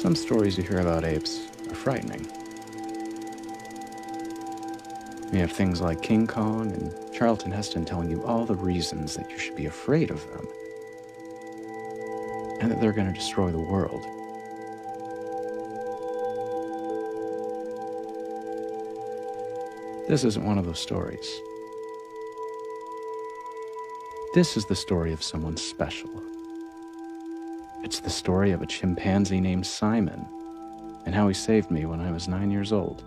Some stories you hear about apes are frightening. You have things like King Kong and Charlton Heston telling you all the reasons that you should be afraid of them, and that they're going to destroy the world. This isn't one of those stories. This is the story of someone special. It's the story of a chimpanzee named Simon, and how he saved me when I was 9 years old.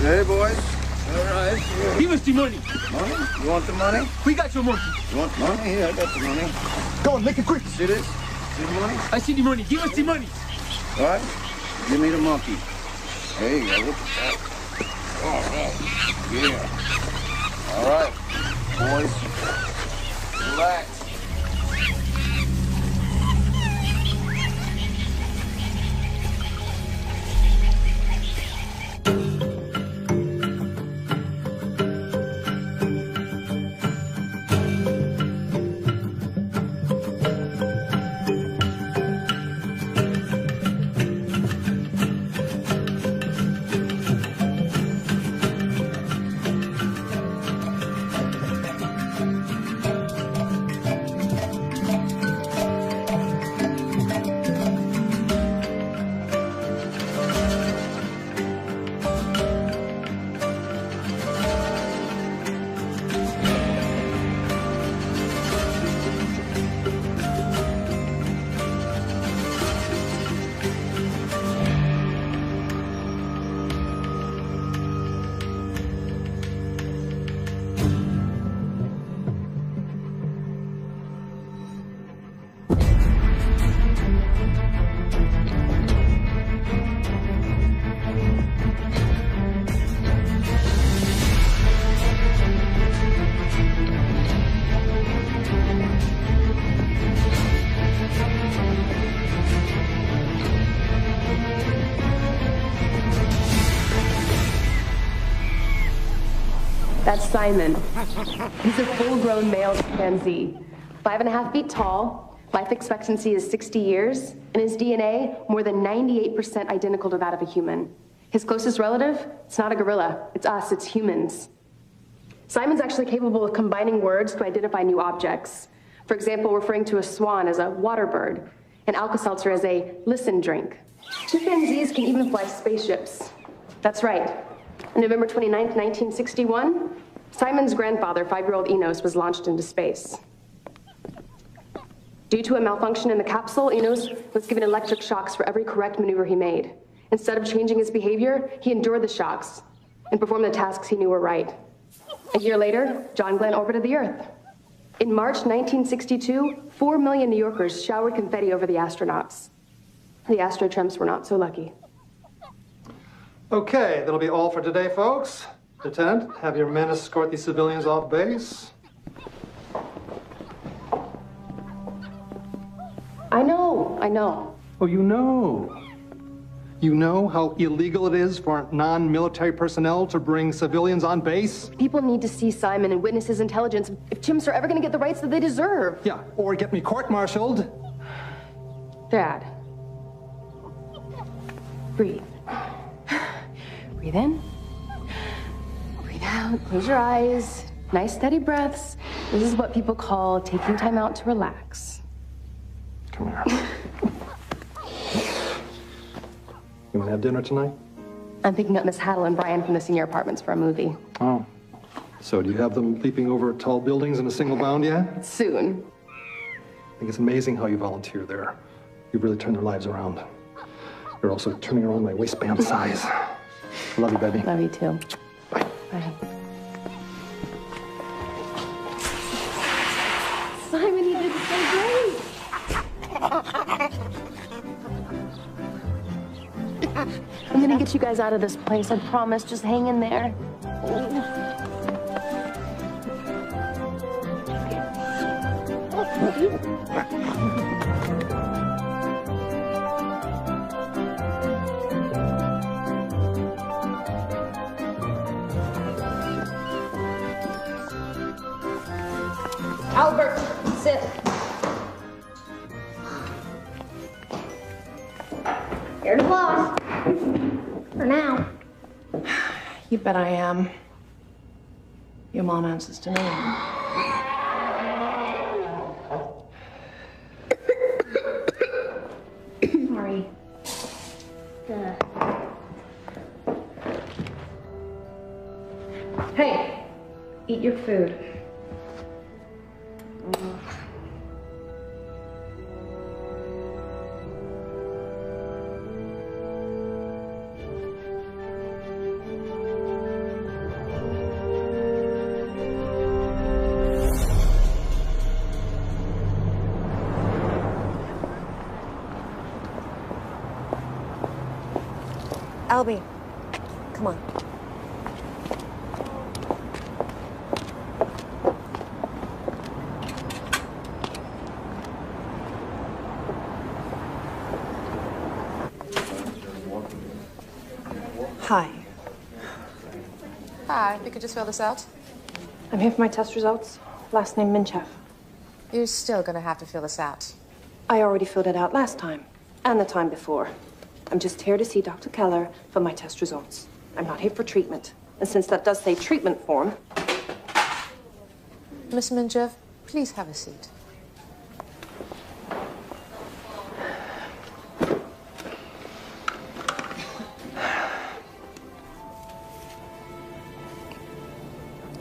Hey, boys. All right. Give us the money. Money? You want the money? We got your monkey. You want money? Here, I got the money. Go on, make it quick. See this? See the money? I see the money. Give us the money. All right. Give me the monkey. There you go. Look at that. All right. Yeah. All right. Boys. Relax. That's Simon. He's a full-grown male chimpanzee, 5.5 feet tall, life expectancy is 60 years, and his DNA more than 98% identical to that of a human. His closest relative, it's not a gorilla, it's us, it's humans. Simon's actually capable of combining words to identify new objects. For example, referring to a swan as a water bird, and Alka-Seltzer as a listen drink. Chimpanzees can even fly spaceships. That's right. On November 29th, 1961, Simon's grandfather, 5-year-old Enos, was launched into space. Due to a malfunction in the capsule, Enos was given electric shocks for every correct maneuver he made. Instead of changing his behavior, he endured the shocks and performed the tasks he knew were right. A year later, John Glenn orbited the Earth. In March 1962, 4 million New Yorkers showered confetti over the astronauts. The astrotramps were not so lucky. Okay, that'll be all for today, folks. Lieutenant, have your men escort these civilians off base. I know. Oh, you know. You know how illegal it is for non-military personnel to bring civilians on base? People need to see Simon and witness his intelligence if chimps are ever going to get the rights that they deserve. Yeah, or get me court-martialed. Dad, Breathe. Breathe in. Breathe out. Close your eyes. Nice steady breaths. This is what people call taking time out to relax. Come here. You want to have dinner tonight? I'm picking up Miss Haddle and Brian from the senior apartments for a movie. Oh. So do you have them leaping over tall buildings in a single bound yet? Soon. I think it's amazing how you volunteer there. You've really turned their lives around. You're also turning around my waistband size. I love you, baby. Love you too. Bye. Bye. Simon, you did so great. I'm gonna get you guys out of this place, I promise. Just hang in there. Albert, sit. You're the boss. For now. You bet I am. Your mom answers to me. Sorry. Hey, eat your food. Albie, come on. Hi. Hi, if you could just fill this out. I'm here for my test results. Last name Minchev. You're still gonna have to fill this out. I already filled it out last time, and the time before. I'm just here to see Dr. Keller for my test results. I'm not here for treatment. And since that does say treatment form... Miss Minchev, please have a seat.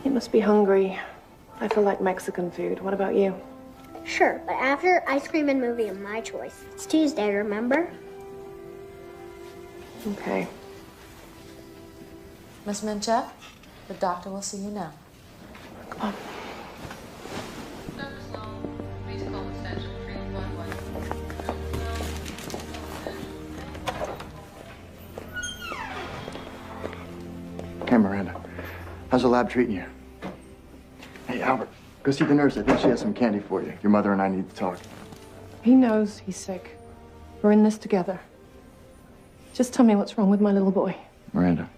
You must be hungry. I feel like Mexican food. What about you? Sure, but after ice cream and movie of my choice. It's Tuesday, remember? Okay. Miss Minchev, the doctor will see you now. Come on. Hey, Miranda. How's the lab treating you? Hey, Albert, go see the nurse. I think she has some candy for you. Your mother and I need to talk. He knows he's sick. We're in this together. Just tell me what's wrong with my little boy. Miranda,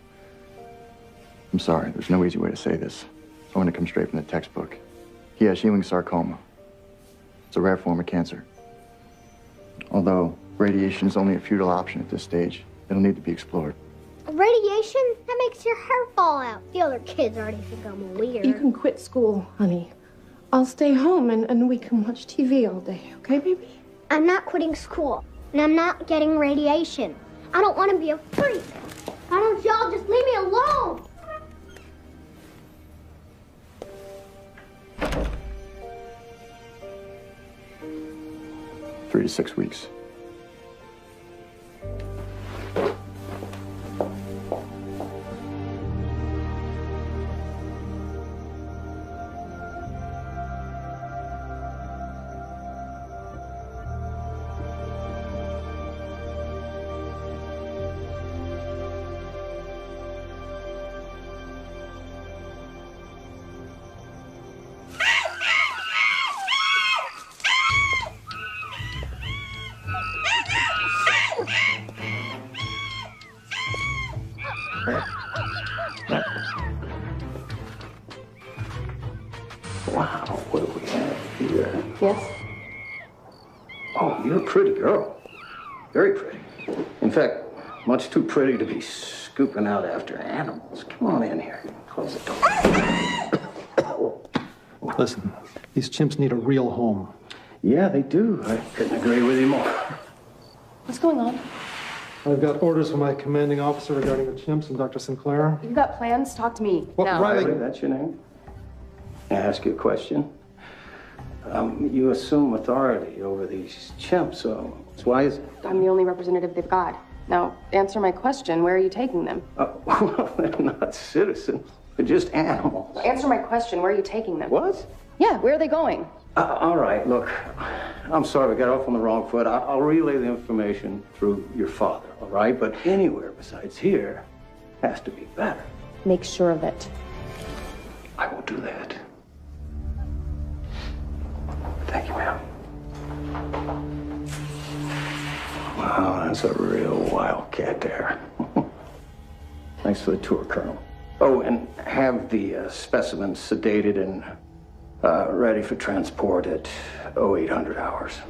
I'm sorry. There's no easy way to say this. I want to come straight from the textbook. He has Ewing sarcoma. It's a rare form of cancer. Although radiation is only a futile option at this stage, it'll need to be explored. Radiation? That makes your hair fall out. The other kids already think I'm weird. You can quit school, honey. I'll stay home and we can watch TV all day, okay, baby? I'm not quitting school, and I'm not getting radiation. I don't want to be a freak. Why don't y'all just leave me alone? Three to 6 weeks. Wow, what do we have here? Yes? Oh, you're a pretty girl. Very pretty. In fact, much too pretty to be scooping out after animals. Come on in here. Close the door. Listen, these chimps need a real home. Yeah, they do. I couldn't agree with you more. What's going on? I've got orders from my commanding officer regarding the chimps and Dr. Sinclair. You got plans? Talk to me. Well, now. Riley, That's your name? May I ask you a question? You assume authority over these chimps, so why is it? I'm the only representative they've got. Now, answer my question. Where are you taking them? Well, they're not citizens. They're just animals. Answer my question. Where are you taking them? What? Yeah, where are they going? All right, look, I'm sorry we got off on the wrong foot. I'll relay the information through your father, all right? But anywhere besides here has to be better. Make sure of it. I will do that. Thank you, ma'am. Wow, that's a real wildcat there. Thanks for the tour, Colonel. Oh, and have the specimens sedated and ready for transport at 0800 hours.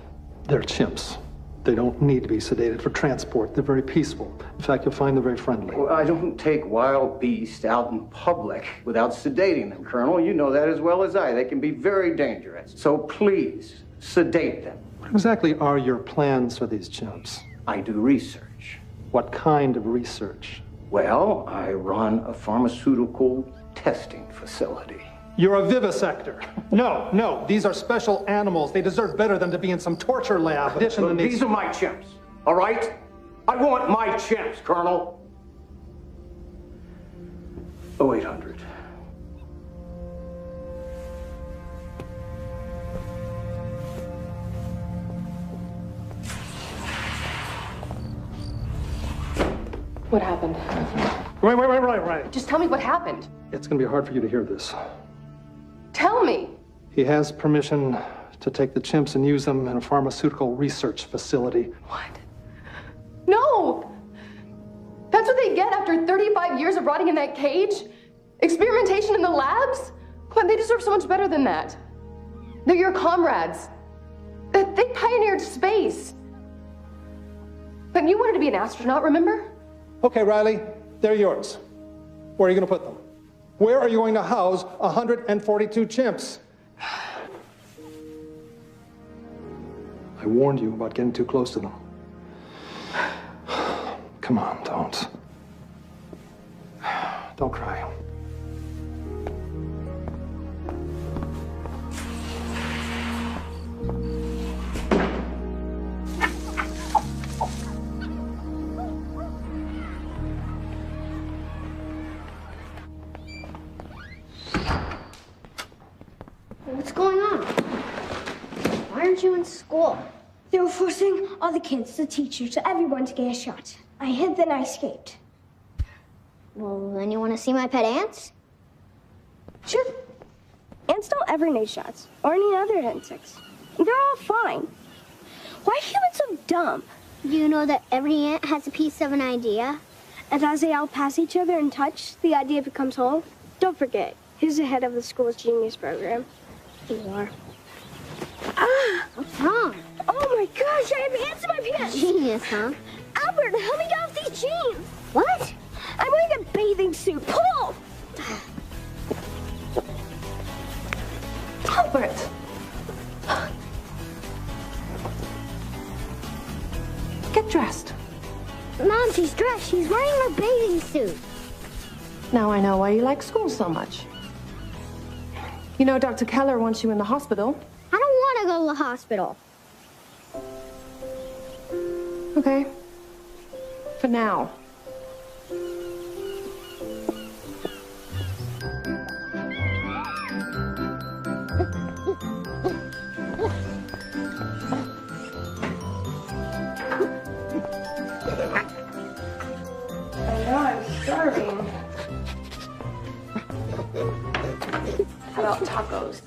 they're chimps. They don't need to be sedated for transport. They're very peaceful. In fact, you'll find them very friendly. Well, I don't take wild beasts out in public without sedating them, Colonel. You know that as well as I. They can be very dangerous. So please, sedate them. What exactly are your plans for these chimps? I do research. What kind of research? Well, I run a pharmaceutical testing facility. You're a vivisector. No, these are special animals. They deserve better than to be in some torture lab. Look, these are my chimps, all right? I want my chimps, Colonel. 0800. What happened? Right. Just tell me what happened. It's going to be hard for you to hear this. Tell me. He has permission to take the chimps and use them in a pharmaceutical research facility. What? No! That's what they get after 35 years of rotting in that cage? Experimentation in the labs? But they deserve so much better than that. They're your comrades. They pioneered space. But you wanted to be an astronaut, remember? Okay, Riley, they're yours. Where are you going to put them? Where are you going to house 142 chimps? I warned you about getting too close to them. Come on, don't. Don't cry. What's going on? Why aren't you in school? They were forcing all the kids, the teachers, everyone to get a shot. I hid, then I escaped. Well, then you want to see my pet ants? Sure. Ants don't ever need shots, or any other insects. They're all fine. Why are humans so dumb? Do you know that every ant has a piece of an idea? And as they all pass each other and touch, the idea becomes whole. Don't forget, he's the head of the school's genius program. You are. Ah! What's wrong? Oh my gosh, I have ants in my pants! Genius, huh? Albert, help me get off these jeans! What? I'm wearing a bathing suit. Pull! Albert! Get dressed. Mom, she's dressed. She's wearing her bathing suit. Now I know why you like school so much. You know, Dr. Keller wants you in the hospital. I don't want to go to the hospital. Okay. For now. I know, I'm starving. How about tacos?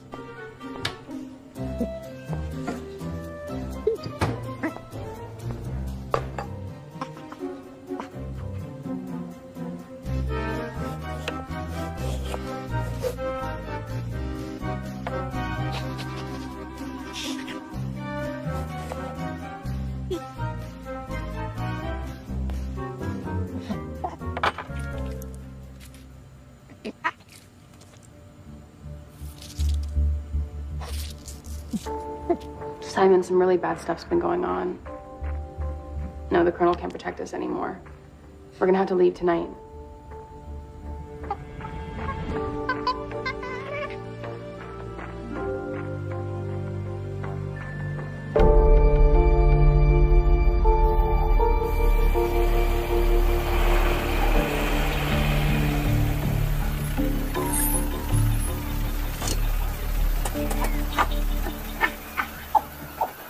Simon, some really bad stuff's been going on. No, the Colonel can't protect us anymore. We're gonna have to leave tonight.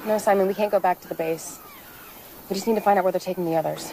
No, Simon, we can't go back to the base. We just need to find out where they're taking the others.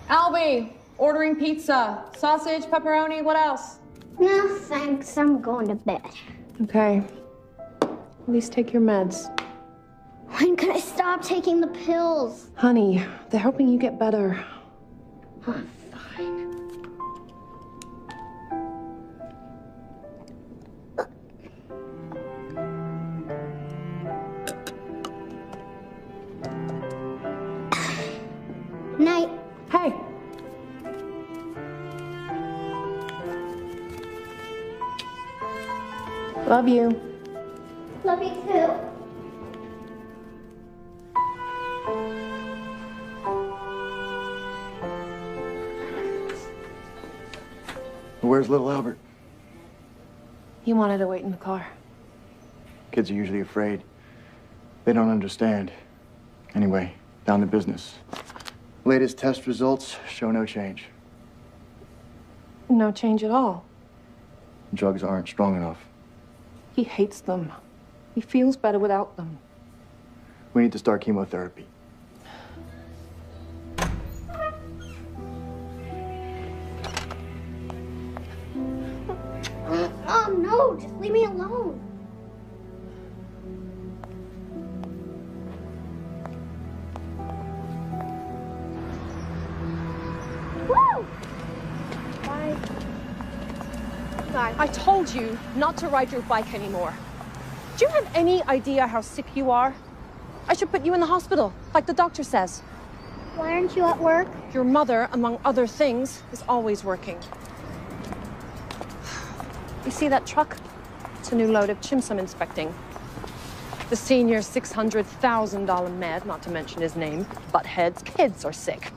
Albie, ordering pizza. Sausage, pepperoni, what else? No, thanks. I'm going to bed. Okay. At least take your meds. When can I stop taking the pills? Honey, they're helping you get better. Oh, fine. Night. Hey. Love you. Love you too. Where's little Albert? He wanted to wait in the car. Kids are usually afraid. They don't understand. Anyway, down to business. Latest test results show no change. No change at all. Drugs aren't strong enough. He hates them. He feels better without them. We need to start chemotherapy. Oh, no, just leave me alone. Woo! Bye. I told you not to ride your bike anymore. Do you have any idea how sick you are? I should put you in the hospital, like the doctor says. Why aren't you at work? Your mother, among other things, is always working. You see that truck? It's a new load of chimps I'm inspecting. The senior $600,000 med, not to mention his name, Butthead's kids are sick.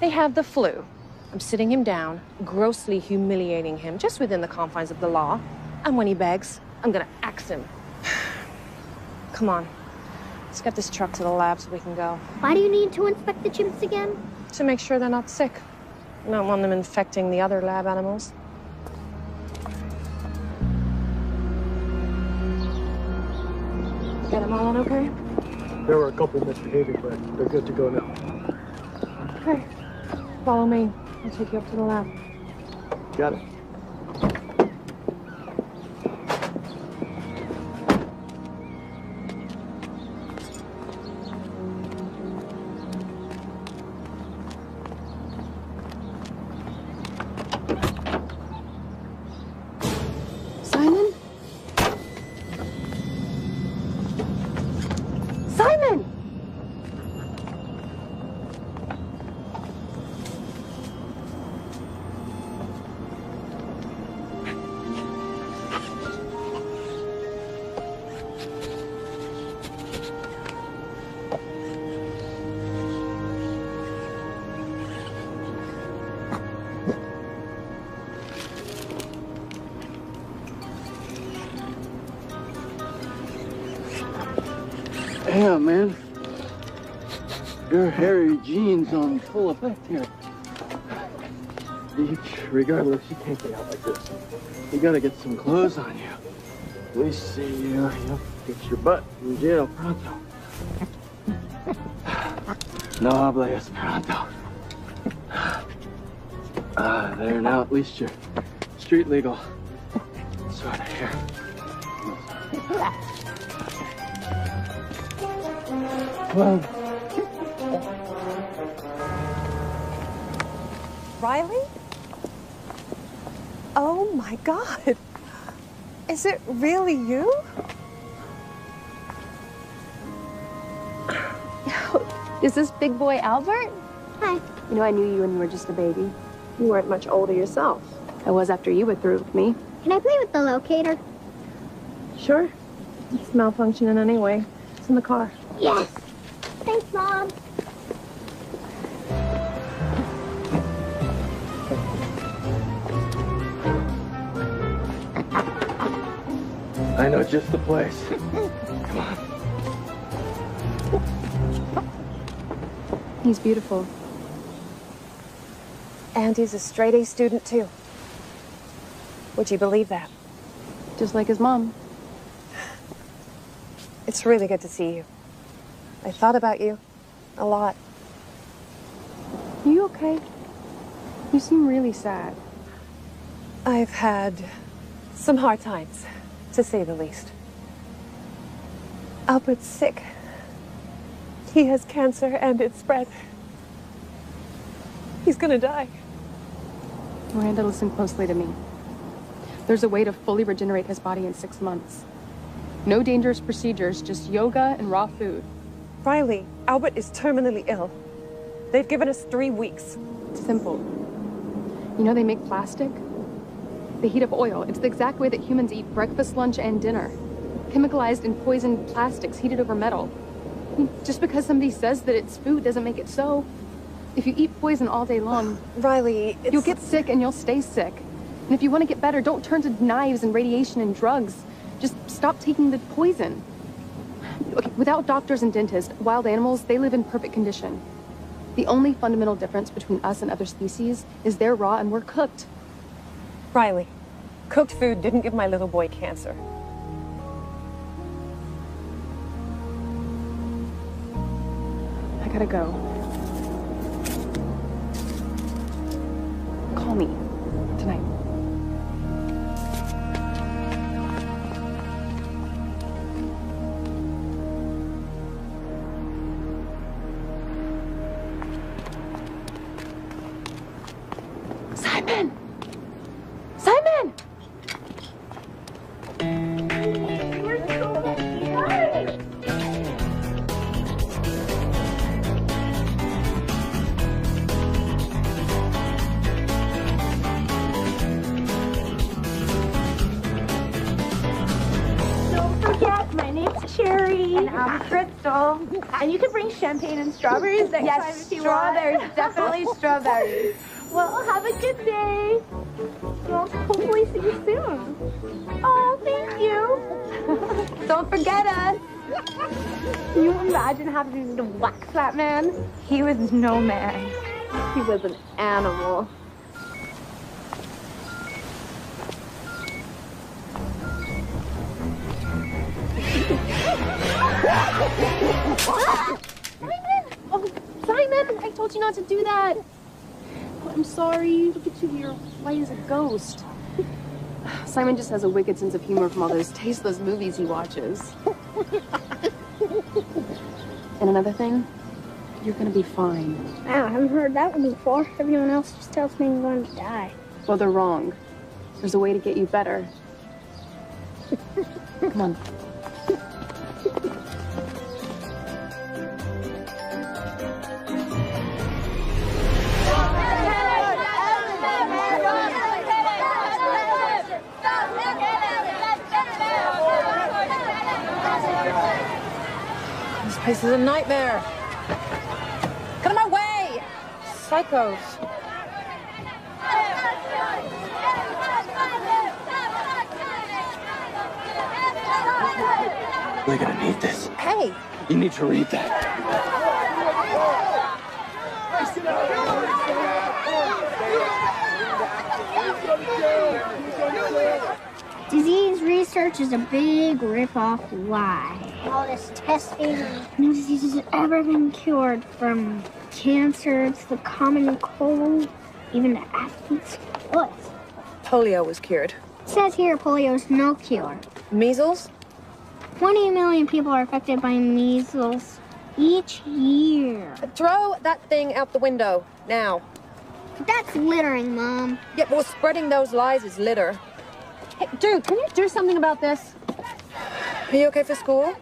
They have the flu. I'm sitting him down, grossly humiliating him just within the confines of the law. And when he begs, I'm gonna axe him. Come on, let's get this truck to the lab so we can go. Why do you need to inspect the chimps again? To make sure they're not sick. I don't want them infecting the other lab animals. Get them all on okay? There were a couple misbehaving, but they're good to go now. Okay, follow me. I'll take you up to the lab. Got it. Simon? Simon! Yeah, man. Your hairy jeans on full effect here. Regardless, you can't get out like this. You gotta get some clothes on you. At least see you get your butt in jail pronto. No habla esperanto. There, now at least you're street legal. Sort of here. Well, Riley? Oh my God. Is it really you? Is this big boy Albert? Hi. You know, I knew you when you were just a baby. You weren't much older yourself. I was after you were through with me. Can I play with the locator? Sure. It's malfunctioning anyway. It's in the car. Yes. Thanks, Mom. I know just the place. Come on. He's beautiful. And he's a straight-A student, too. Would you believe that? Just like his mom. It's really good to see you. I thought about you a lot. Are you okay? You seem really sad. I've had some hard times, to say the least. Albert's sick. He has cancer and it's spread. He's gonna die. Miranda, listen closely to me. There's a way to fully regenerate his body in 6 months. No dangerous procedures, just yoga and raw food. Riley, Albert is terminally ill. They've given us 3 weeks. It's simple. You know they make plastic? They heat up oil. It's the exact way that humans eat breakfast, lunch, and dinner. Chemicalized and poisoned plastics heated over metal. I mean, just because somebody says that it's food doesn't make it so. If you eat poison all day long, Riley, you'll get sick and you'll stay sick. And if you want to get better, don't turn to knives and radiation and drugs. Just stop taking the poison. Okay, without doctors and dentists, wild animals, they live in perfect condition. The only fundamental difference between us and other species is they're raw and we're cooked. Riley, cooked food didn't give my little boy cancer. I gotta go. Call me tonight. Simon! Simon! Cherry. And I'm Crystal. And you can bring champagne and strawberries next time if you want. Strawberries, definitely strawberries. Well, have a good day. Well, hopefully see you soon. Oh, thank you. Don't forget us. Can you imagine having to wax that man? He was no man. He was an animal. Simon! Oh, Simon! I told you not to do that. Oh, I'm sorry. Look at you. You're white as a ghost. Simon just has a wicked sense of humor from all those tasteless movies he watches. And another thing, you're gonna be fine. Wow, I haven't heard that one before. Everyone else just tells me I'm going to die. Well, they're wrong. There's a way to get you better. Come on. This place is a nightmare. Get out of my way! Psychos. We're gonna need this. Hey! You need to read that. Disease research is a big rip-off lie. All this testing, no disease has ever been cured, from cancer to the common cold, even to athlete's foot. Polio was cured. It says here polio's no cure. Measles? 20 million people are affected by measles each year. Throw that thing out the window, now. That's littering, Mom. Yeah, well, spreading those lies is litter. Hey, dude, can you do something about this? Are you okay for school?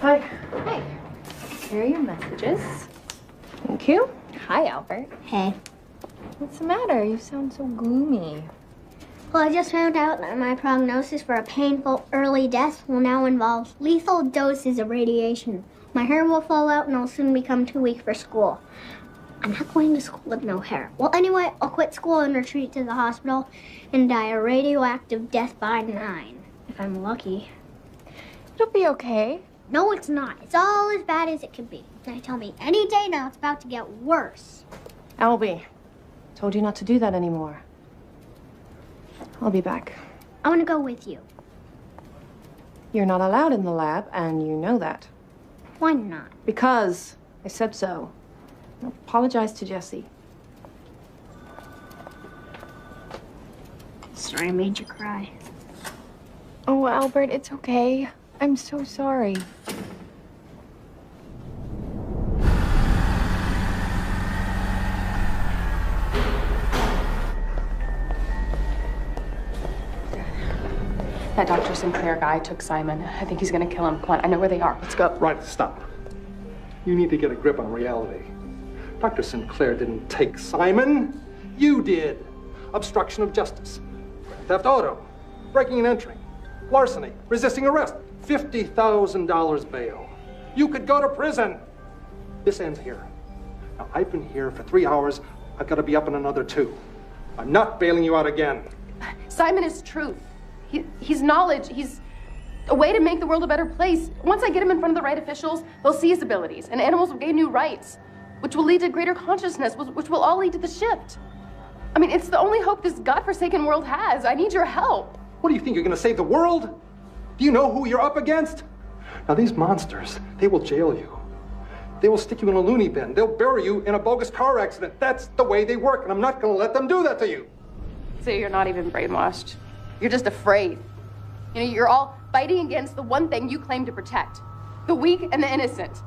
Hi. Hi. Here are your messages. Thank you. Hi, Albert. Hey. What's the matter? You sound so gloomy. Well, I just found out that my prognosis for a painful early death will now involve lethal doses of radiation. My hair will fall out and I'll soon become too weak for school. I'm not going to school with no hair. Well, anyway, I'll quit school and retreat to the hospital and die a radioactive death by 9. If I'm lucky. It'll be okay. No, it's not. It's all as bad as it can be. They tell me any day now it's about to get worse. Albie, told you not to do that anymore. I'll be back. I want to go with you. You're not allowed in the lab, and you know that. Why not? Because I said so. Apologize to Jesse. Sorry I made you cry. Oh, Albert, it's okay. I'm so sorry. That Dr. Sinclair guy took Simon. I think he's gonna kill him. Come on, I know where they are. Let's go. Right, stop. You need to get a grip on reality. Dr. Sinclair didn't take Simon. You did. Obstruction of justice, theft auto, breaking and entering, larceny, resisting arrest, $50,000 bail. You could go to prison. This ends here. Now, I've been here for 3 hours. I've got to be up in another 2. I'm not bailing you out again. Simon is truth. He's knowledge. He's a way to make the world a better place. Once I get him in front of the right officials, they'll see his abilities, and animals will gain new rights, which will lead to greater consciousness, which will all lead to the shift. I mean, it's the only hope this godforsaken world has. I need your help. What do you think, you're going to save the world? Do you know who you're up against? Now, these monsters, they will jail you. They will stick you in a loony bin. They'll bury you in a bogus car accident. That's the way they work, and I'm not going to let them do that to you. So you're not even brainwashed. You're just afraid. You know, you're all fighting against the one thing you claim to protect. The weak and the innocent.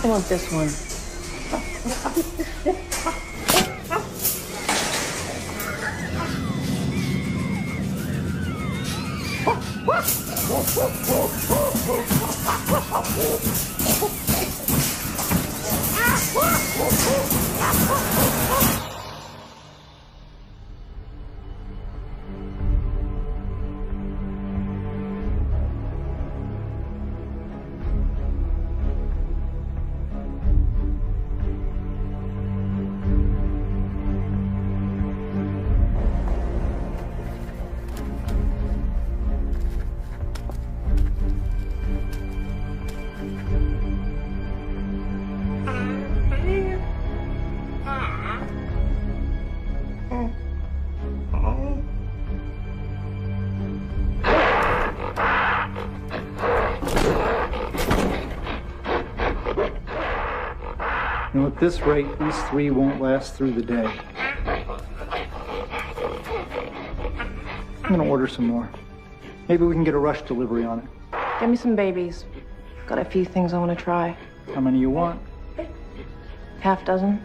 I want this one. You know, at this rate, these three won't last through the day. I'm gonna order some more. Maybe we can get a rush delivery on it. Get me some babies. Got a few things I want to try. How many you want? Half dozen.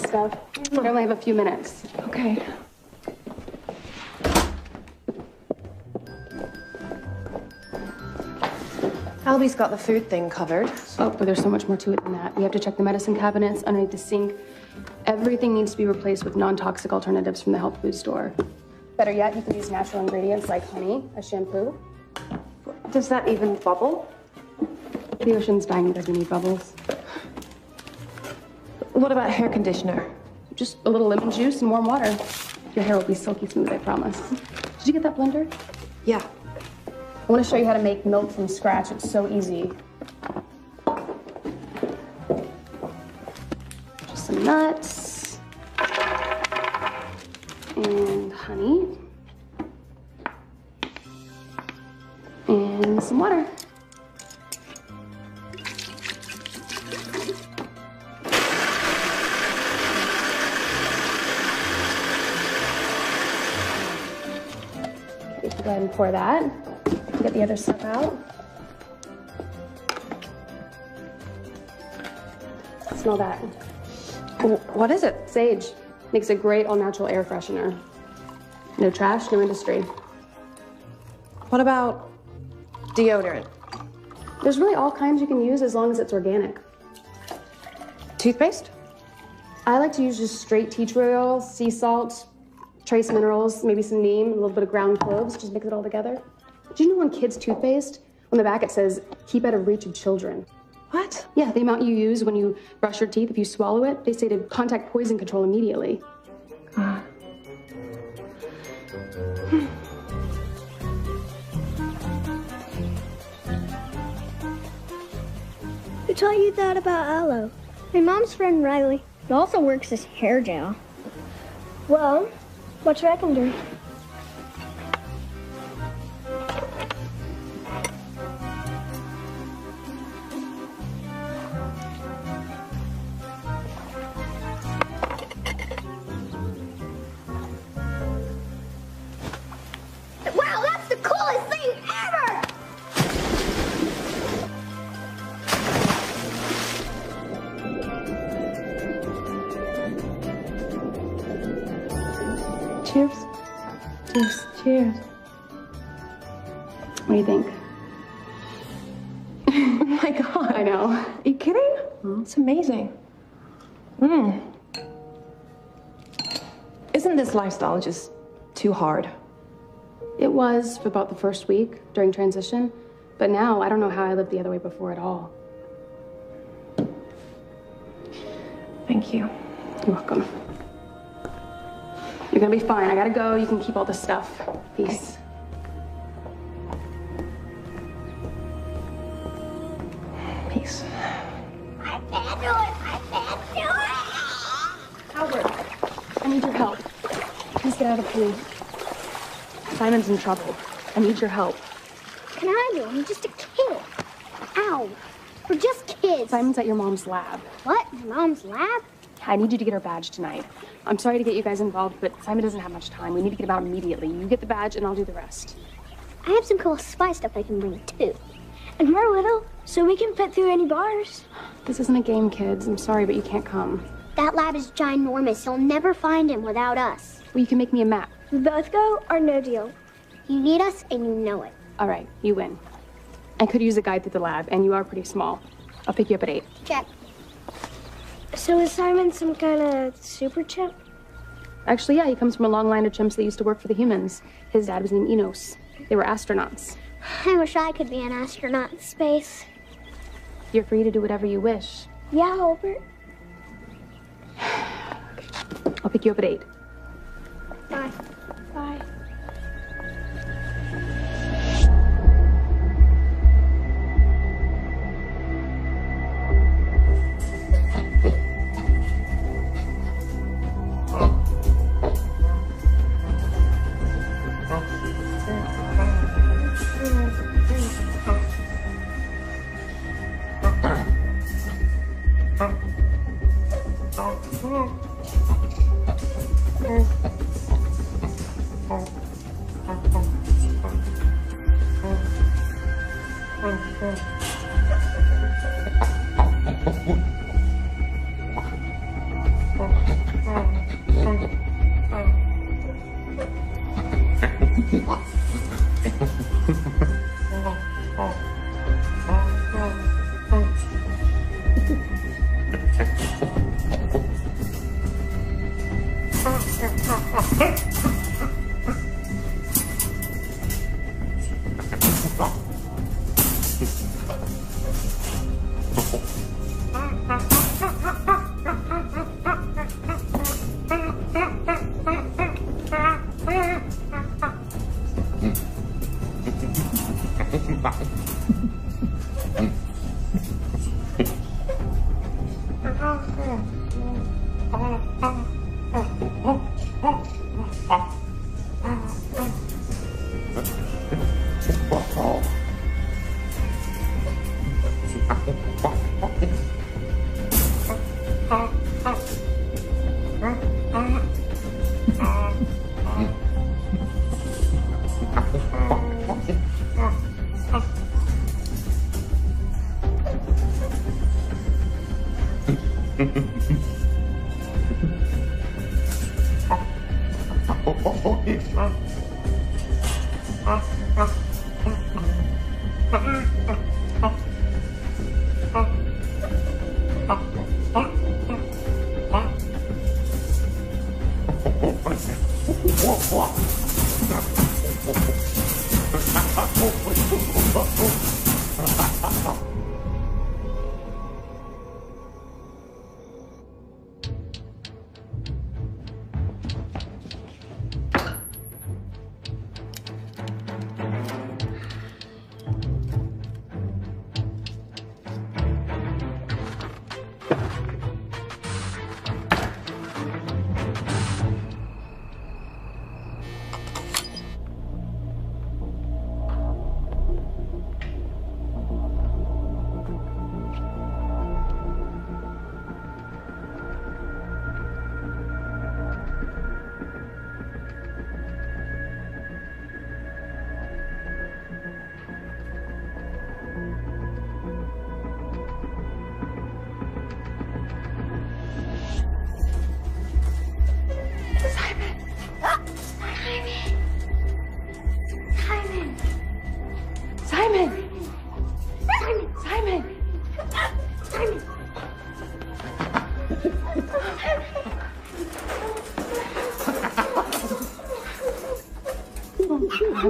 Stuff. We only have a few minutes. Okay. Albie's got the food thing covered. Oh, but there's so much more to it than that. We have to check the medicine cabinets underneath the sink. Everything needs to be replaced with non-toxic alternatives from the health food store. Better yet, you can use natural ingredients like honey, a shampoo. Does that even bubble? The ocean's dying because we need bubbles. What about hair conditioner? Just a little lemon juice and warm water. Your hair will be silky smooth, I promise. Did you get that blender? Yeah. I want to show you how to make milk from scratch. It's so easy. Just some nuts. And honey. And some water. Okay, go ahead and pour that. Get the other stuff out. Smell that. What is it? Sage. Makes a great all-natural air freshener. No trash, no industry. What about deodorant? There's really all kinds you can use as long as it's organic. Toothpaste? I like to use just straight tea tree oil, sea salt, trace minerals, maybe some neem, a little bit of ground cloves, just mix it all together. Do you know on kids' toothpaste, on the back it says, keep out of reach of children? What? Yeah, the amount you use when you brush your teeth, if you swallow it, they say to contact poison control immediately. Who taught you that about aloe? My mom's friend Riley. It also works as hair gel. Well, what you reckon, Drew? Wow, that's the coolest thing ever! Cheers. Cheers. Cheers. What do you think? Oh my God. I know. Are you kidding? It's amazing. Isn't this lifestyle just too hard? It was for about the first week during transition, but now I don't know how I lived the other way before at all. Thank you. You're welcome. You're gonna be fine. I gotta go. You can keep all this stuff. Peace. Peace. I can't do it! I can't do it! Albert, I need your help. Please get out of the pool. Simon's in trouble. I need your help. Can I do it? I'm just a kid. Ow. We're just kids. Simon's at your mom's lab. What? My mom's lab? I need you to get her badge tonight. I'm sorry to get you guys involved, but Simon doesn't have much time. We need to get him out immediately. You get the badge, and I'll do the rest. I have some cool spy stuff I can bring, too. And we're little, so we can fit through any bars. This isn't a game, kids. I'm sorry, but you can't come. That lab is ginormous. You'll never find him without us. Well, you can make me a map. We both go or no deal. You need us, and you know it. All right, you win. I could use a guide through the lab, and you are pretty small. I'll pick you up at 8. Check. So is Simon some kind of super chimp? Actually, yeah, he comes from a long line of chimps that used to work for the humans. His dad was named Enos. They were astronauts. I wish I could be an astronaut in space. You're free to do whatever you wish. Yeah, Albert. I'll pick you up at 8. Bye. Bye.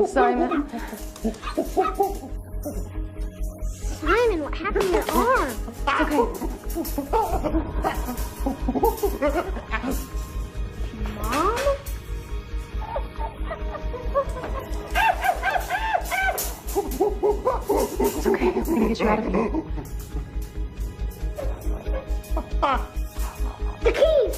Simon. Simon, what happened to your arm? Mom? It's okay. I'm gonna get you out of here. The keys!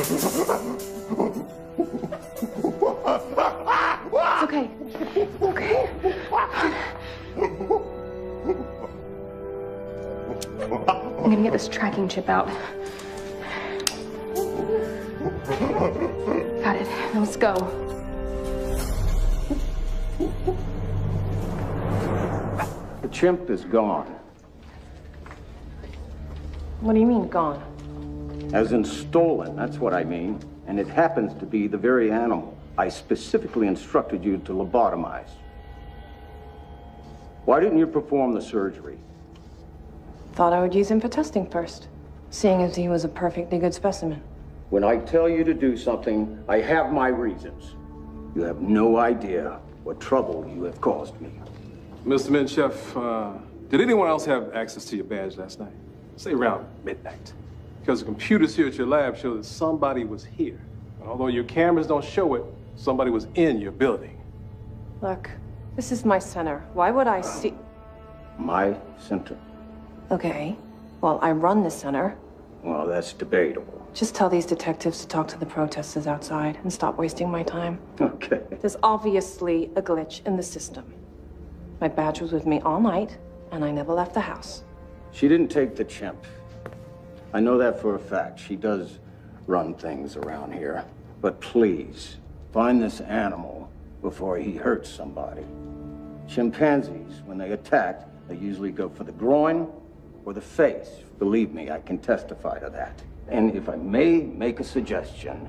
It's okay. Okay. I'm gonna get this tracking chip out. Got it. Now let's go. The chimp is gone. What do you mean, gone? As in stolen, that's what I mean. And it happens to be the very animal I specifically instructed you to lobotomize. Why didn't you perform the surgery? Thought I would use him for testing first, seeing as he was a perfectly good specimen. When I tell you to do something, I have my reasons. You have no idea what trouble you have caused me. Mr. Minchef, did anyone else have access to your badge last night? Say around midnight. Because the computers here at your lab show that somebody was here. And although your cameras don't show it, somebody was in your building. Look, this is my center. Why would I see... My center? Okay. Well, I run the center. Well, that's debatable. Just tell these detectives to talk to the protesters outside and stop wasting my time. Okay. There's obviously a glitch in the system. My badge was with me all night, and I never left the house. She didn't take the chimp. I know that for a fact. She does run things around here. But please, find this animal before he hurts somebody. Chimpanzees, when they attack, they usually go for the groin or the face. Believe me, I can testify to that. And if I may make a suggestion,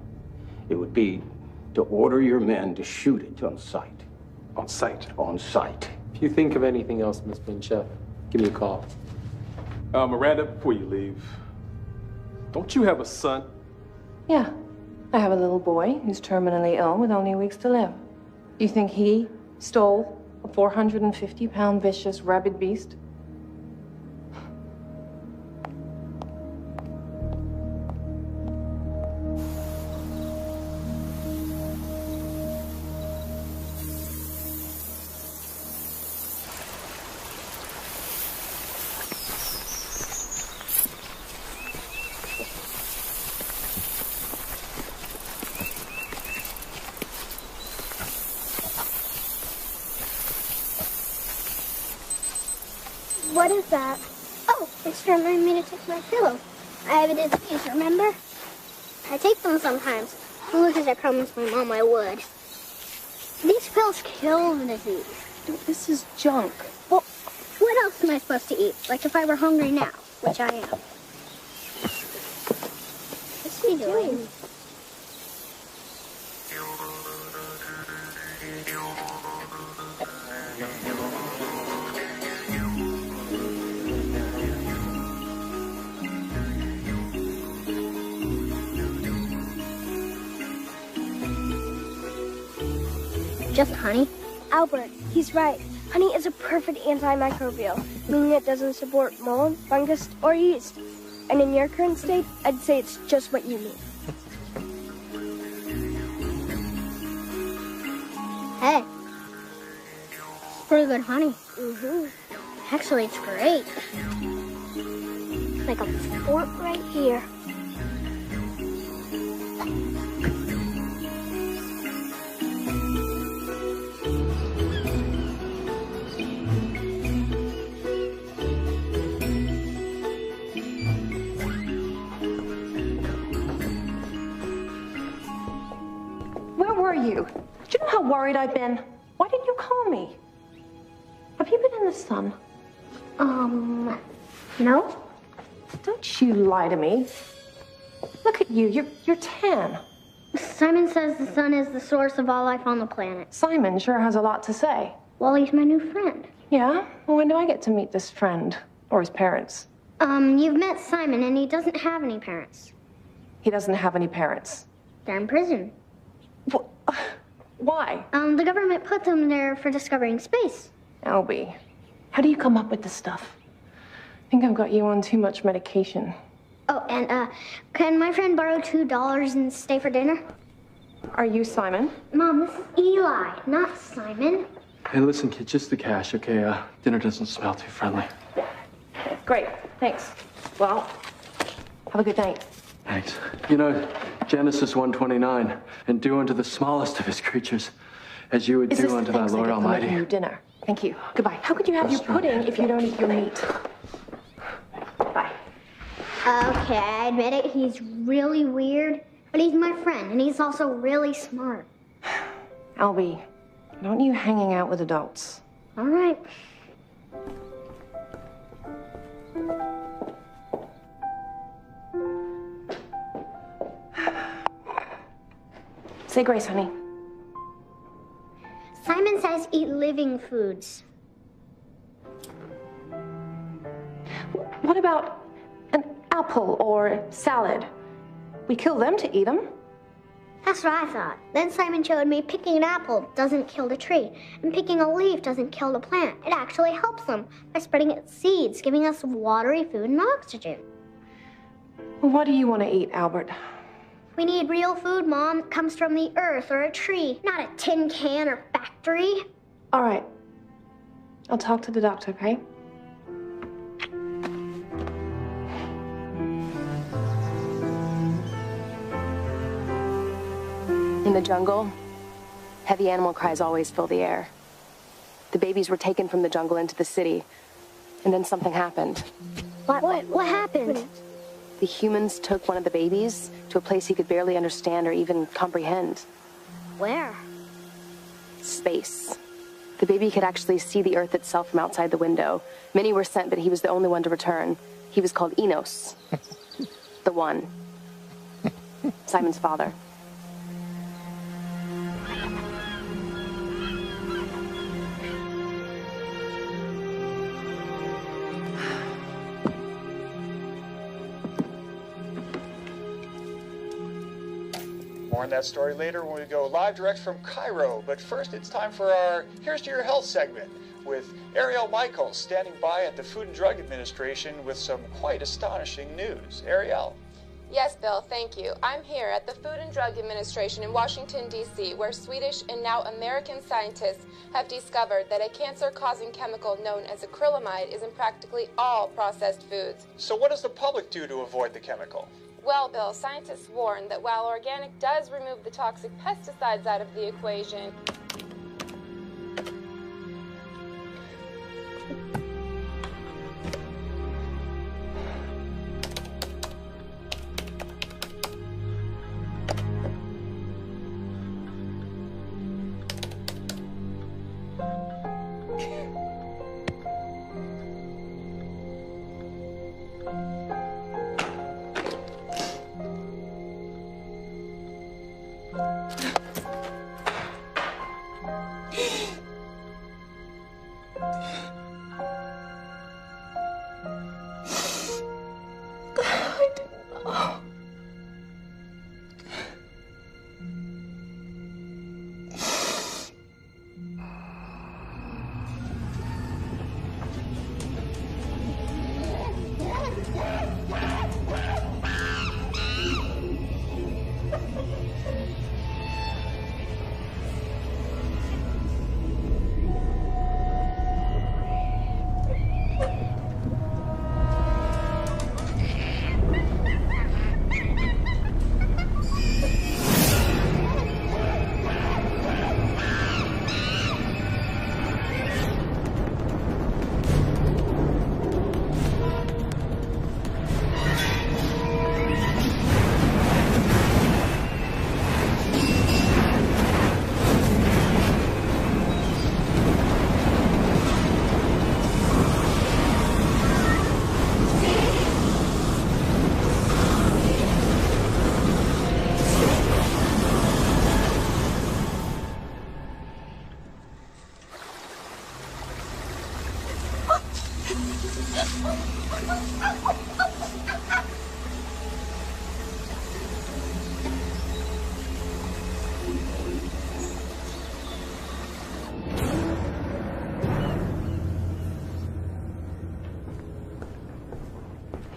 it would be to order your men to shoot it on sight. On sight? On sight. If you think of anything else, Miss Minchef, give me a call. Miranda, before you leave, don't you have a son? Yeah, I have a little boy who's terminally ill with only weeks to live. You think he stole a 450-pound vicious rabid beast? What is that? Oh, it's reminding me to take my pillow. I have a disease, remember? I take them sometimes. Only because I promised my mom I would. These pills kill the disease. This is junk. Well, what else am I supposed to eat? Like if I were hungry now, which I am. What's he doing? Just honey? Albert, he's right. Honey is a perfect antimicrobial, meaning it doesn't support mold, fungus, or yeast. And in your current state, I'd say it's just what you need. Hey. It's pretty good honey. Mm-hmm. Actually, it's great. Like a fort right here. Where were you? Do you know how worried I've been? Why didn't you call me? Have you been in the sun? No? Don't you lie to me. Look at you. You're tan. Simon says the sun is the source of all life on the planet. Simon sure has a lot to say. Well, he's my new friend. Yeah? Well, when do I get to meet this friend? Or his parents? You've met Simon, and he doesn't have any parents. He doesn't have any parents. They're in prison. Why? The government put them there for discovering space. Albie, how do you come up with this stuff? I think I've got you on too much medication. Oh, and, can my friend borrow $2 and stay for dinner? Are you Simon? Mom, this is Eli, not Simon. Hey, listen, kid, just the cash, okay? Dinner doesn't smell too friendly. Great, thanks. Well, have a good night. Thanks. You know, Genesis 1:29, and do unto the smallest of his creatures as you would do unto thy Lord Almighty. Your dinner. Thank you. Goodbye. How could you have your pudding if you don't eat your meat? Bye. Okay, I admit it, he's really weird, but he's my friend, and he's also really smart. Albie, don't you hanging out with adults. All right. Say grace, honey. Simon says eat living foods. What about an apple or salad? We kill them to eat them. That's what I thought. Then Simon showed me picking an apple doesn't kill the tree, and picking a leaf doesn't kill the plant. It actually helps them by spreading its seeds, giving us watery food and oxygen. What do you want to eat, Albert? We need real food, Mom. It comes from the earth or a tree, not a tin can or factory. All right. I'll talk to the doctor, okay? In the jungle, heavy animal cries always fill the air. The babies were taken from the jungle into the city, and then something happened. What happened? The humans took one of the babies to a place he could barely understand or even comprehend. Where? Space. The baby could actually see the Earth itself from outside the window. Many were sent, but he was the only one to return. He was called Enos. The one. Simon's father. More on that story later when we go live direct from Cairo. But first, it's time for our Here's to Your Health segment with Ariel Michaels standing by at the Food and Drug Administration with some quite astonishing news. Ariel. Yes, Bill, thank you. I'm here at the Food and Drug Administration in Washington, D.C., where Swedish and now American scientists have discovered that a cancer-causing chemical known as acrylamide is in practically all processed foods. So what does the public do to avoid the chemical? Well, Bill, scientists warn that while organic does remove the toxic pesticides out of the equation,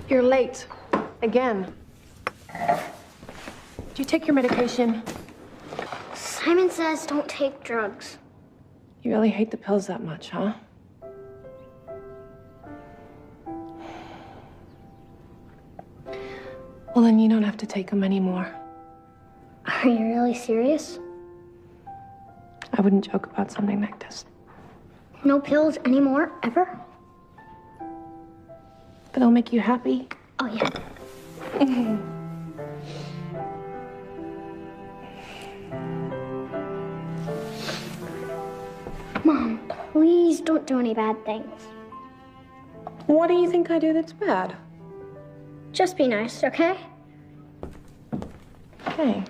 You're late. Again. Do you take your medication? Simon says don't take drugs. You really hate the pills that much, huh? Well, then you don't have to take them anymore. Are you really serious? I wouldn't joke about something like this. No pills anymore, ever? But they'll make you happy. Oh, yeah. Mom, please don't do any bad things. What do you think I do that's bad? Just be nice, okay? Okay.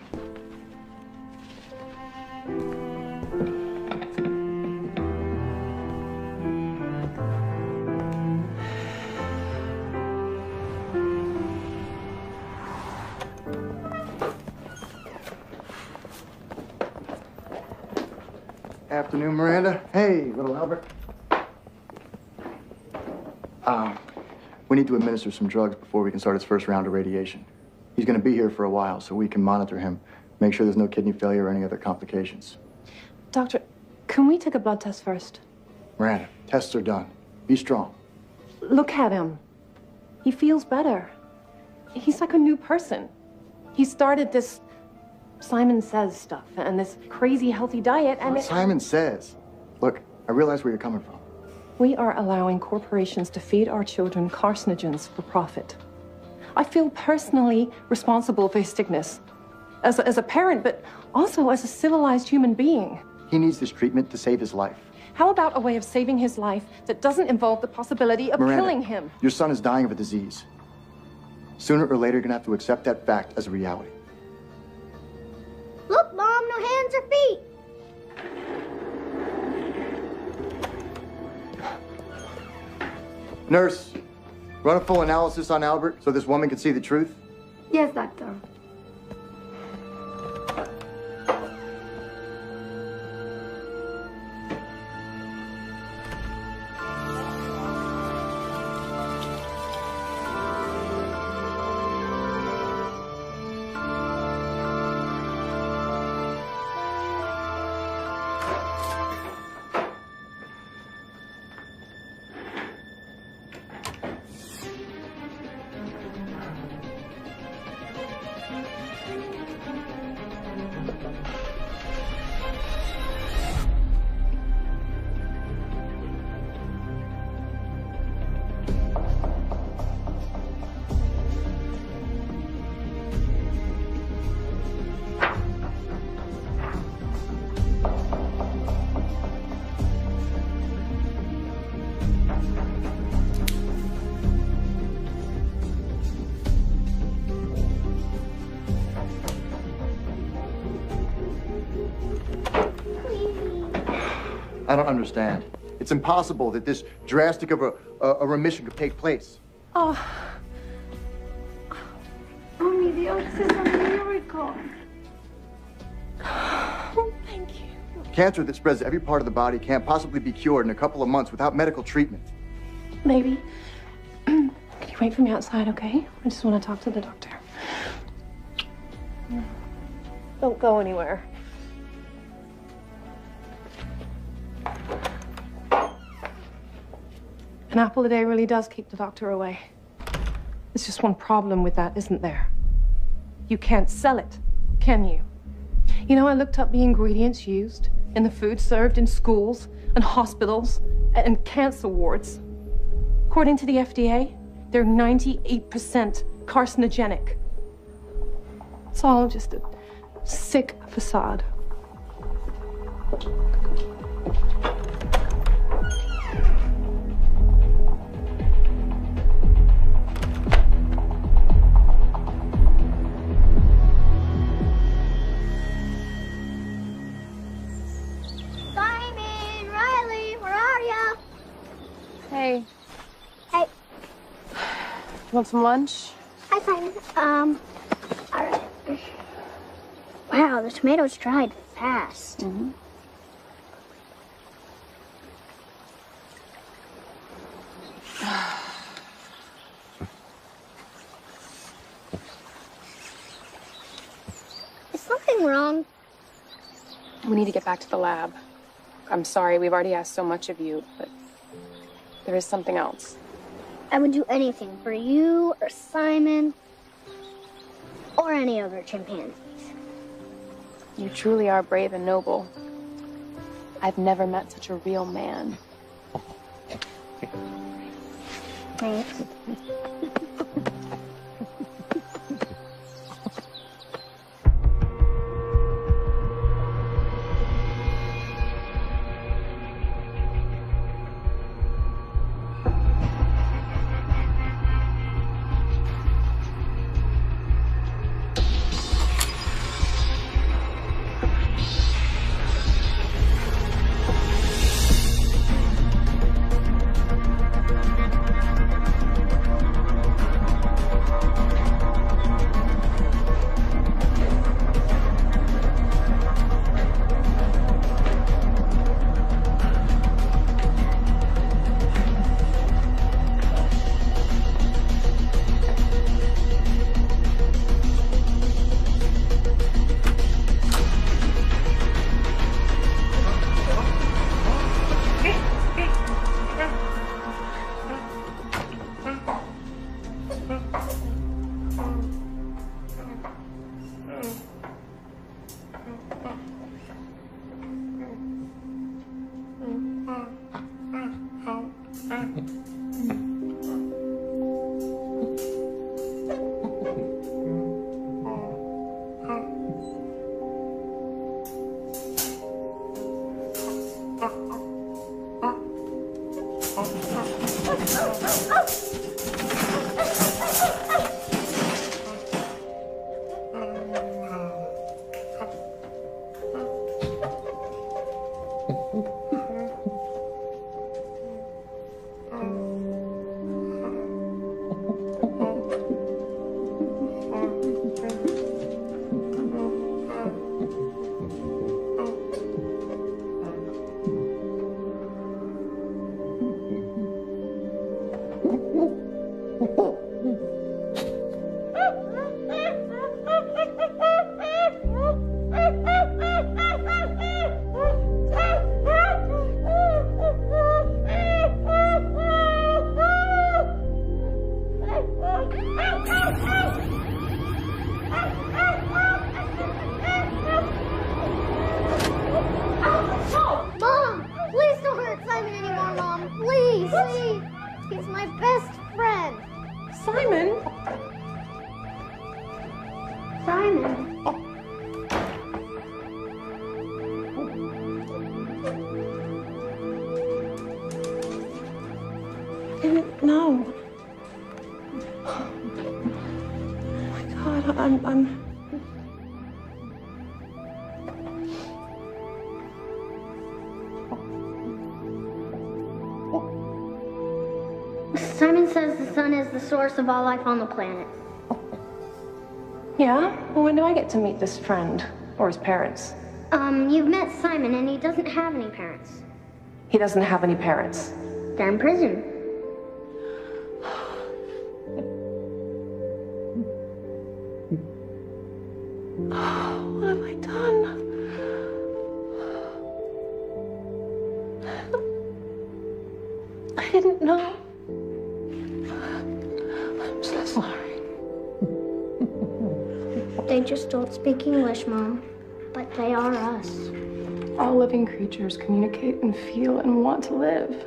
Afternoon, Miranda. Hey, little Albert. We need to administer some drugs before we can start his first round of radiation. He's going to be here for a while, so we can monitor him, make sure there's no kidney failure or any other complications. Doctor, can we take a blood test first? Miranda, tests are done. Be strong. Look at him. He feels better. He's like a new person. He started this Simon Says stuff and this crazy healthy diet and Simon Says. Look, I realize where you're coming from. We are allowing corporations to feed our children carcinogens for profit. I feel personally responsible for his sickness. As a parent, but also as a civilized human being. He needs this treatment to save his life. How about a way of saving his life that doesn't involve the possibility of Miranda, killing him? Your son is dying of a disease. Sooner or later, you're gonna have to accept that fact as a reality. Look, Mom, no hands or feet. Nurse, run a full analysis on Albert so this woman can see the truth. Yes, doctor. I don't understand. It's impossible that this drastic of a remission could take place. Oh. Mommy, the oats is a miracle. Oh, thank you. Cancer that spreads to every part of the body can't possibly be cured in a couple of months without medical treatment. Baby, can you wait for me outside, okay? I just want to talk to the doctor. Don't go anywhere. An apple a day really does keep the doctor away. There's just one problem with that, isn't there? You can't sell it, can you? You know, I looked up the ingredients used in the food served in schools and hospitals and cancer wards. According to the FDA, they're 98% carcinogenic. It's all just a sick facade. Simon, Riley, where are ya? Hey. Hey. You want some lunch? Hi, Simon. All right. Wow, the tomatoes dried fast. Mm-hmm. Is something wrong? We need to get back to the lab. I'm sorry, we've already asked so much of you, but there is something else. I would do anything for you or Simon or any other chimpanzees. You truly are brave and noble. I've never met such a real man. Thanks. He's my best friend. Simon? Simon. I didn't know. Oh my God, I'm... Simon says the sun is the source of all life on the planet. Yeah? Well, when do I get to meet this friend? Or his parents? You've met Simon and he doesn't have any parents. He doesn't have any parents. They're in prison. What have I done? I didn't know. I'm so sorry. They just don't speak English, Mom. But they are us. All living creatures communicate and feel and want to live.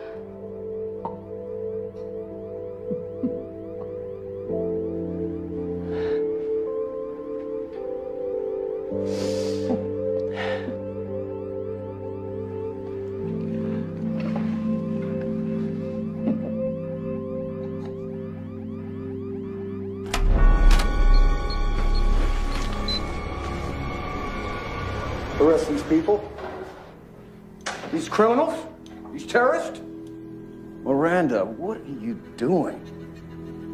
Arrest these people? These criminals? These terrorists? Miranda, what are you doing?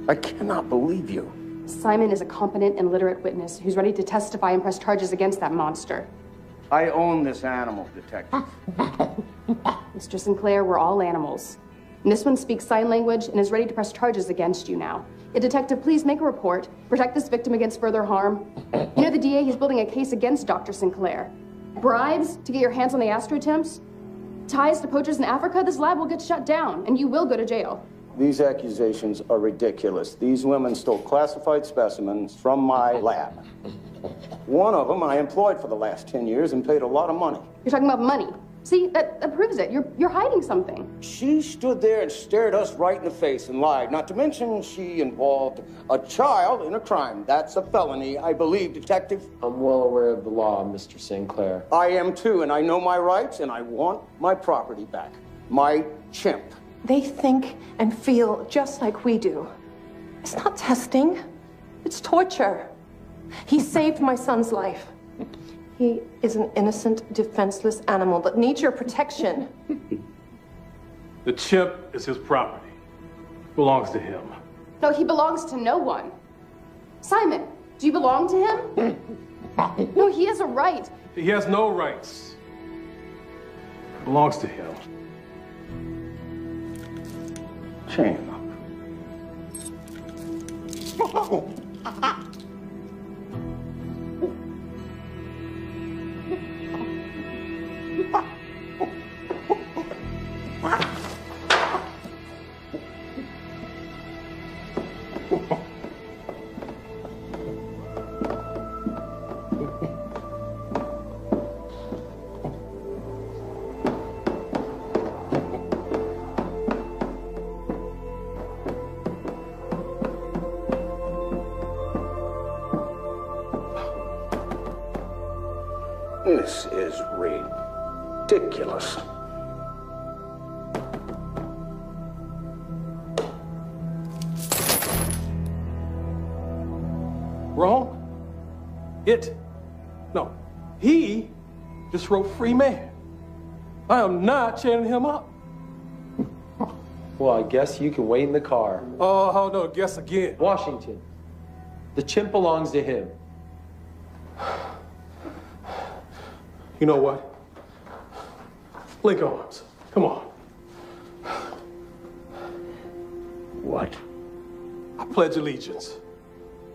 I cannot believe you. Simon is a competent and literate witness who's ready to testify and press charges against that monster. I own this animal, Detective. Mr. Sinclair, we're all animals. And this one speaks sign language and is ready to press charges against you now. Detective, please make a report. Protect this victim against further harm. You know, the DA, he's building a case against Dr. Sinclair. Bribes to get your hands on the Astro attempts? Ties to poachers in Africa? This lab will get shut down, and you will go to jail. These accusations are ridiculous. These women stole classified specimens from my lab. One of them I employed for the last 10 years and paid a lot of money. You're talking about money. See, that proves it. You're hiding something. She stood there and stared us right in the face and lied. Not to mention she involved a child in a crime. That's a felony, I believe, Detective. I'm well aware of the law, Mr. Sinclair. I am too, and I know my rights, and I want my property back. My chimp. They think and feel just like we do. It's not testing. It's torture. He saved my son's life. He is an innocent, defenseless animal that needs your protection. The chimp is his property. Belongs to him. No, he belongs to no one. Simon, do you belong to him? No, he has a right. He has no rights. It belongs to him. Shame. This is ridiculous. Wrong? No. He just wrote free man. I am not chaining him up. Well, I guess you can wait in the car. Oh, no, guess again. Washington. The chimp belongs to him. You know what? Link arms. Come on. What? I pledge allegiance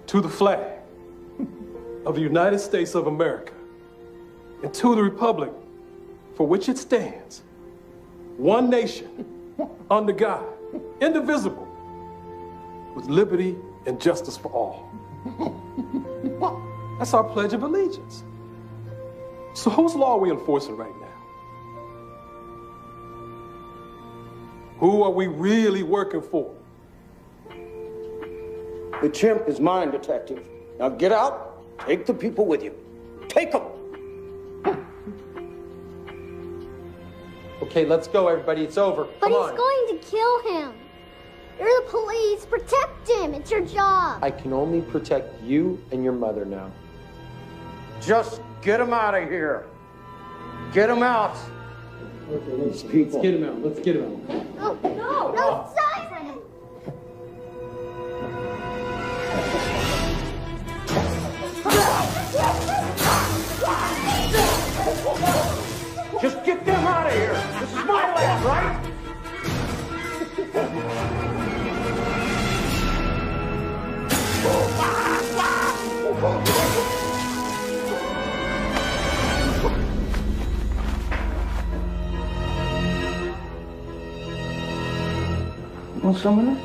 to the flag of the United States of America and to the republic for which it stands, one nation, under God, indivisible, with liberty and justice for all. That's our Pledge of Allegiance. So whose law are we enforcing right now? Who are we really working for? The chimp is mine, Detective. Now get out, take the people with you. Take them! Okay, let's go, everybody. It's over. But Come on. he's going to kill him. You're the police. Protect him. It's your job. I can only protect you and your mother now. Just get them out of here. Get them out. Okay, let's get him out. Let's get him out. Oh, no. No, Simon. Just get them out of here. This is my land, right? Want some of this?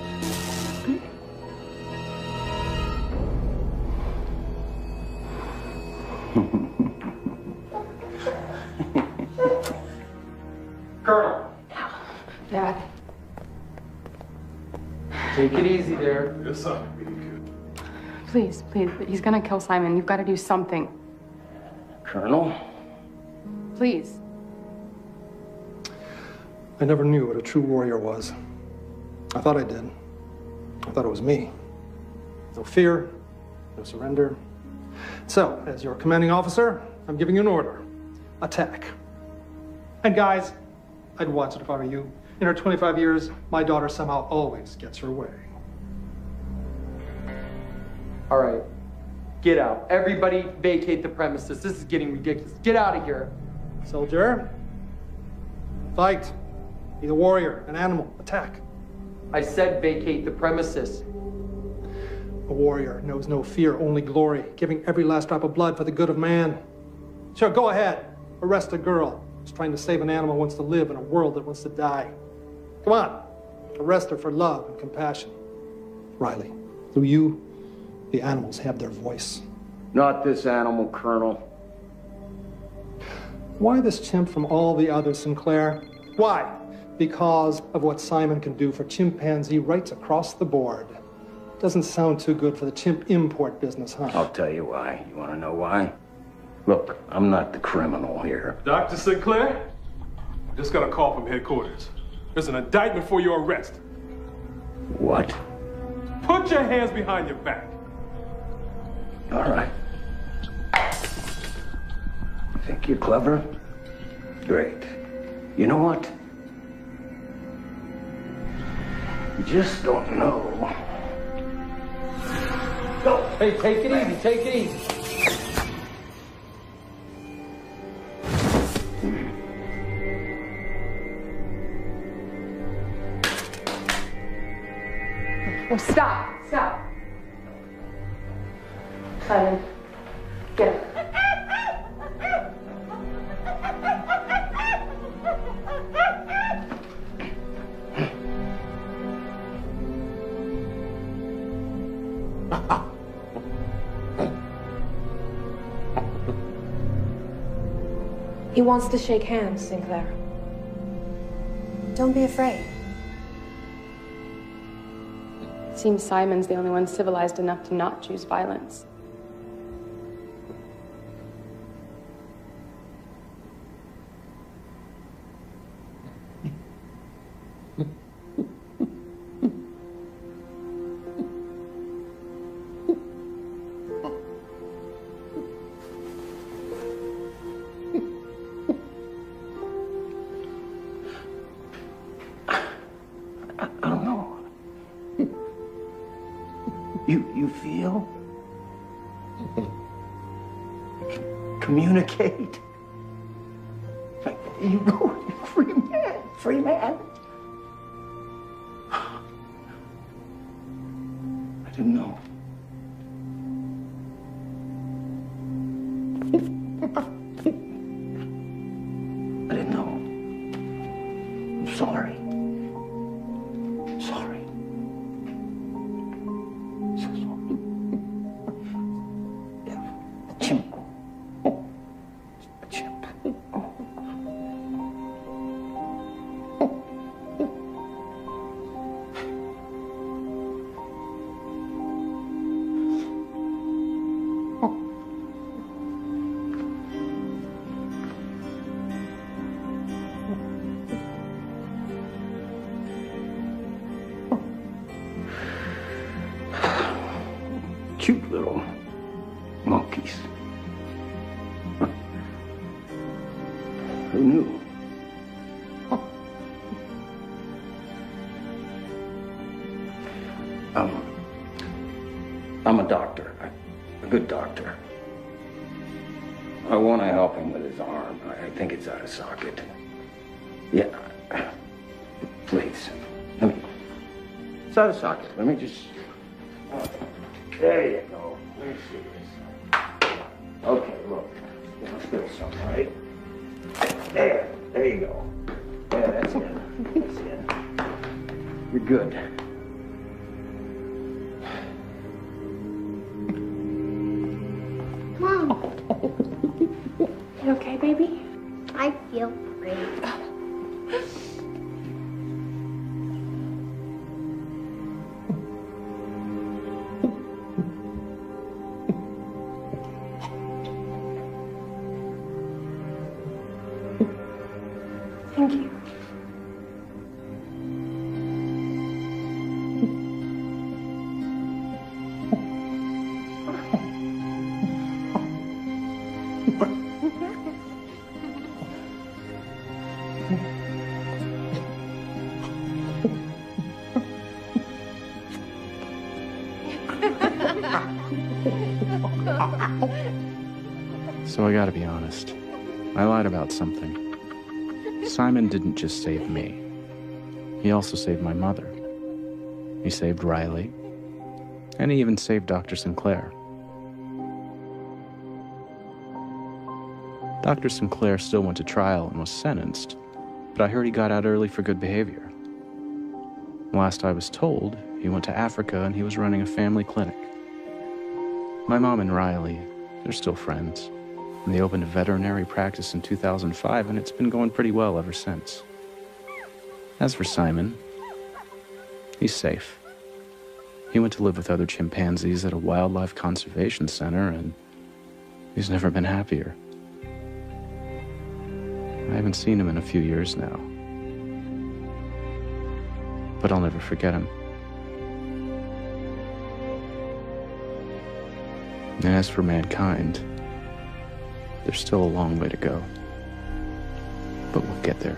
Colonel. Dad. Take it easy there. Yes, sir. Please, please. He's gonna kill Simon. You've got to do something. Colonel? Please. I never knew what a true warrior was. I thought I did. I thought it was me. No fear, no surrender. So, as your commanding officer, I'm giving you an order. Attack. And guys, I'd watch it if I were you. In her 25 years, my daughter somehow always gets her way. All right. Get out. Everybody vacate the premises. This is getting ridiculous. Get out of here. Soldier, fight. Be the warrior, an animal, attack. I said vacate the premises. A warrior knows no fear, only glory, giving every last drop of blood for the good of man. Sure, go ahead. Arrest a girl who's trying to save an animal who wants to live in a world that wants to die. Come on. Arrest her for love and compassion. Riley, through you, the animals have their voice. Not this animal, Colonel. Why this chimp from all the others, Sinclair? Why? Because of what Simon can do for chimpanzee rights across the board. Doesn't sound too good for the chimp import business, huh? I'll tell you why. You want to know why? Look, I'm not the criminal here. Dr. Sinclair, I just got a call from headquarters. There's an indictment for your arrest. What? Put your hands behind your back. All right. You think you're clever? Great. You know what? You just don't know. Go. Hey, take it easy. Take it easy. Oh, stop. Stop. Simon, get him. He wants to shake hands, Sinclair. Don't be afraid. Seems Simon's the only one civilized enough to not choose violence. You feel? Communicate? You go, free man, free man. I didn't know. I didn't know. I'm sorry. Sorry. So sorry. A chimp. A chimp. cute little monkeys. Who knew? I'm a doctor, a good doctor. I want to help him with his arm. I think it's out of socket. Yeah, please. It's out of socket. Let me just... There you go. Let me see this. Okay, look. Feel some, right? There you go. Yeah, that's it. That's it. You're good. Mom. You okay, baby? I feel great. Thank you. So I gotta be honest. I lied about something. Simon didn't just save me. He also saved my mother. He saved Riley. And he even saved Dr. Sinclair. Dr. Sinclair still went to trial and was sentenced, but I heard he got out early for good behavior. Last I was told, he went to Africa and he was running a family clinic. My mom and Riley, they're still friends. And they opened a veterinary practice in 2005, and it's been going pretty well ever since. As for Simon, he's safe. He went to live with other chimpanzees at a wildlife conservation center, and he's never been happier. I haven't seen him in a few years now. But I'll never forget him. And as for mankind, there's still a long way to go. But we'll get there.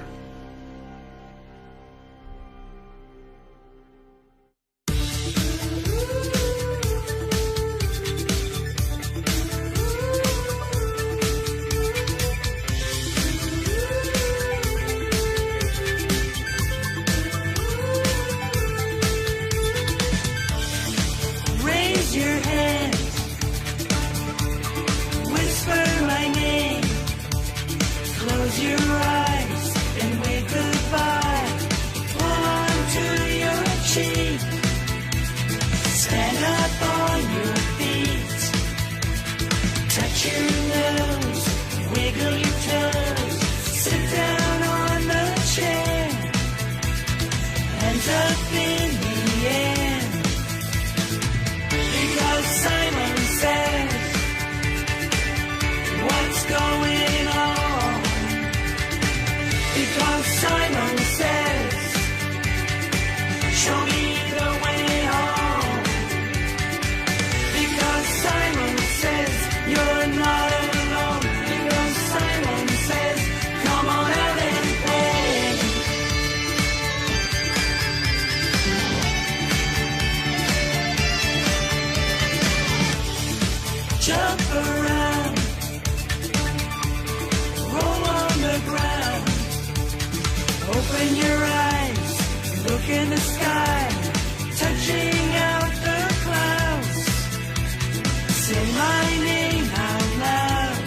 Raise your hand, whisper my name, close your eyes and wave goodbye, pull on to your cheek, stand up on your feet, touch your nose, wiggle your toes, sit down on the chair, hands up in the air. Because Simon says, what's going on? Because Simon says, show me the way home. Because Simon says, you're not alone. Because Simon says, come on out and play. Jump around, roll on the ground, open your eyes, look in the sky, touching out the clouds, say my name out loud,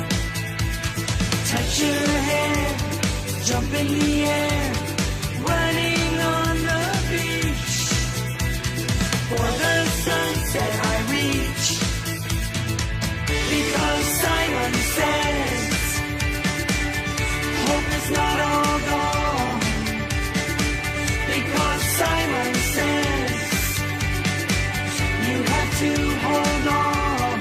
touch your hair, jump in the air, running on the beach, for the sunset I reach. Because Simon says, hope is not all gone. Because Simon says, you have to hold on.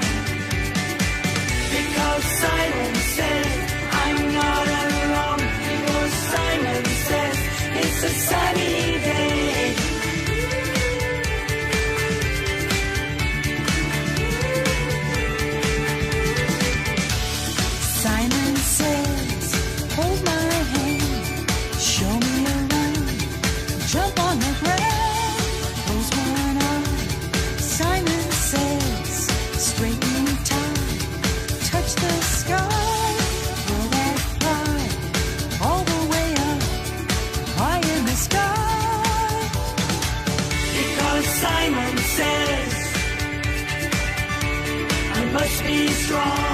Because Simon says, I'm not alone. Because Simon says, it's a sign. strong.